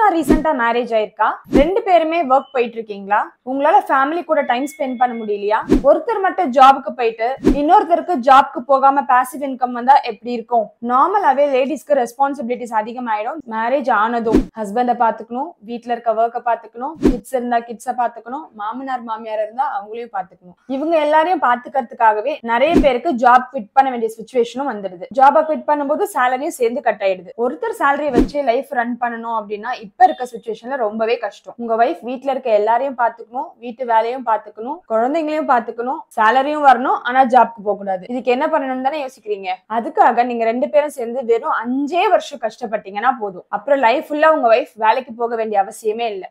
இப்பதான் ரீசெண்டா மேரேஜ் ஆயிருக்கா? ரெண்டு பேருமே ஒர்க் போயிட்டு இருக்கீங்களா? உங்களால ஃபேமிலி கூட டைம் ஸ்பெண்ட் பண்ண முடியலையா? ஒருத்தர் மட்டும் ஜாபுக்கு போயிட்டு இன்னொருத்தருக்கு ஜாப்க்கு போகாம பாசிவ் இன்கம் வந்தா எப்படி இருக்கும்? நார்மலாவே லேடிஸ்க்கு ரெஸ்பான்சிபிலிட்டிஸ் அதிகமாயிடும். மேரேஜ் ஆனதும் ஹஸ்பண்ட பாத்துக்கணும், வீட்டுல இருக்க ஒர்க்க பாத்துக்கணும், கிட்ஸ் இருந்தா கிட்ஸ பாத்துக்கணும், மாமனார் மாமியார் இருந்தா அவங்களையும் பாத்துக்கணும். இவங்க எல்லாரையும் பாத்துக்கிறதுக்காகவே நிறைய பேருக்கு ஜாப் குவிட் பண்ண வேண்டிய சிச்சுவேஷனும் வந்துடுது. ஜாப குவிட் பண்ணும்போது சேலரியும் சேர்ந்து கட் ஆயிடுது. ஒருத்தர் சேலரி வச்சு லைஃப் ரன் பண்ணணும் அப்படின்னா இப்ப இருக்க சிச்சுவேஷன்ல ரொம்பவே கஷ்டம். உங்க வைஃப் வீட்டுல இருக்க எல்லாரையும் பாத்துக்கணும், வீட்டு வேலையும் பாத்துக்கணும், குழந்தைங்களையும் பாத்துக்கணும், சேலரியும் வரணும், ஆனா ஜாப்க்கு போக கூடாது. இதுக்கு என்ன பண்ணணும்னு தானே யோசிக்கிறீங்க? அதுக்காக நீங்க ரெண்டு பேரும் சேர்ந்து வெறும் 5 வருஷம் கஷ்டப்பட்டீங்கன்னா போதும். அப்புறம் லைஃப் ஃபுல்லா உங்க வைஃப் வேலைக்கு போக வேண்டிய அவசியமே இல்ல.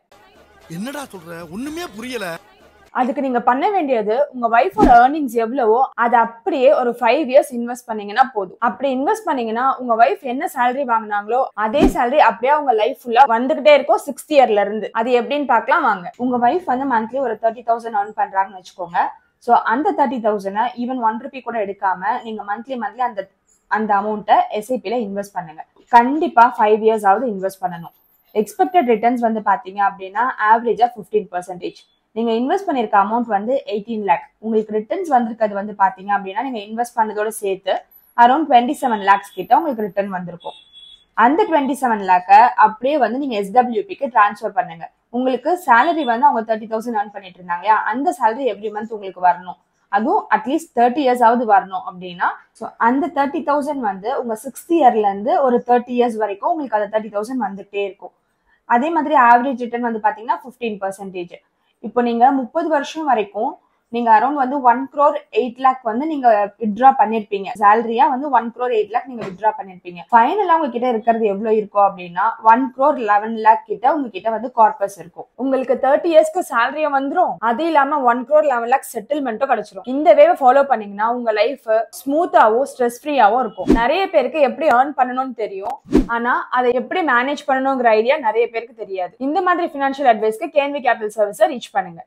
என்னடா சொல்ற? ஒண்ணுமே புரியல. அதுக்கு நீங்க பண்ண வேண்டியது உங்க வைஃபோட ஏர்னிங்ஸ் எவ்வளவோ அதை அப்படியே ஒரு 5 இயர்ஸ் இன்வெஸ்ட் பண்ணீங்கன்னா போதும். அப்படி இன்வெஸ்ட் பண்ணீங்கன்னா உங்க வைஃப் என்ன சேலரி வாங்கினாங்களோ அதே சேலரி அப்படியே உங்க லைஃப் ஃபுல்லா வந்துகிட்டே இருக்கும் 6th இயர்ல இருந்து. அது எப்படின்னு பார்க்கலாம் வாங்க. உங்க வைஃப் வந்து மந்த்லி ஒரு 30,000 earn பண்றாங்கன்னு வச்சுக்கோங்க. சோ அந்த 30,000 ஈவன் 1 ரூபி கூட எடுக்காம நீங்க மந்த்லி அந்த அமௌண்ட்டை எஸ்ஐபில இன்வெஸ்ட் பண்ணுங்க. கண்டிப்பா 5 இயர்ஸ் ஆவது இன்வெஸ்ட் பண்ணணும். எக்ஸ்பெக்டட் ரிட்டர்ன்ஸ் வந்து பாத்தீங்க அப்படின்னா ஆவரேஜா 15%. நீங்க இன்வெஸ்ட் பண்ணிருக்க அமௌண்ட் வந்து 18 lakh. உங்களுக்கு ரிட்டர்ன்ஸ் வந்திருக்கிறது வந்து பாத்தீங்க அப்படின்னா நீங்க இன்வெஸ்ட் பண்ணதோட சேர்த்து அரௌண்ட் 27 lakhs கிட்ட உங்களுக்கு ரிட்டர்ன் வந்திருக்கும். அந்த 27 lakh அப்படியே வந்து நீங்க SWPக்கு டிரான்ஸ்ஃபர் பண்ணுங்க. உங்களுக்கு சேலரி வந்து அவங்க 30,000 earn பண்ணிட்டு இருந்தாங்க, அந்த சேலரி எவ்ரி மந்த் உங்களுக்கு வரணும். அதுவும் அட்லீஸ்ட் 30 years ஆவது வரணும் அப்படின்னா அந்த 30,000 வந்து உங்க 6th இயர்ல இருந்து ஒரு 30 years வரைக்கும் உங்களுக்கு அந்த 30,000 வந்துட்டே இருக்கும். அதே மாதிரி ஆவரேஜ் ரிட்டர்ன் வந்து பாத்தீங்கன்னா 15%. இப்போ நீங்க 30 வருஷம் வரைக்கும் நீங்க அரௌண்ட் வந்து 1,08 lakh வந்து நீங்க வித்ட்ரா பண்ணிருப்பீங்க. சேலரியா வந்து 1,08 lakh நீங்க வித்ட்ரா பண்ணிருப்பீங்க. ஃபைனலா உங்ககிட்ட இருக்கிறது எவ்வளவு இருக்கும் அப்படின்னா 1,11 lakh கிட்ட உங்ககிட்ட வந்து கார்பஸ் இருக்கும். உங்களுக்கு 30 இயர்ஸ்க்கு சேலரியும் வந்துரும், அது இல்லாம 1,11 lakh செட்டில்மெண்ட்டும் கிடைச்சிரும். இந்த வேவை ஃபாலோ பண்ணீங்கன்னா உங்க லைஃப் ஸ்மூத்தாவும் ஸ்ட்ரெஸ் ஃப்ரீயாவும் இருக்கும். நிறைய பேருக்கு எப்படி ஏர்ன் பண்ணணும்னு தெரியும், ஆனா அதை எப்படி மேனேஜ் பண்ணணுங்கிற ஐடியா நிறைய பேருக்கு தெரியாது. இந்த மாதிரி ஃபினான்ஷியல் அட்வைஸ்க்கு கேன்வி கேபிட்டல் சர்வீஸை ரீச் பண்ணுங்க.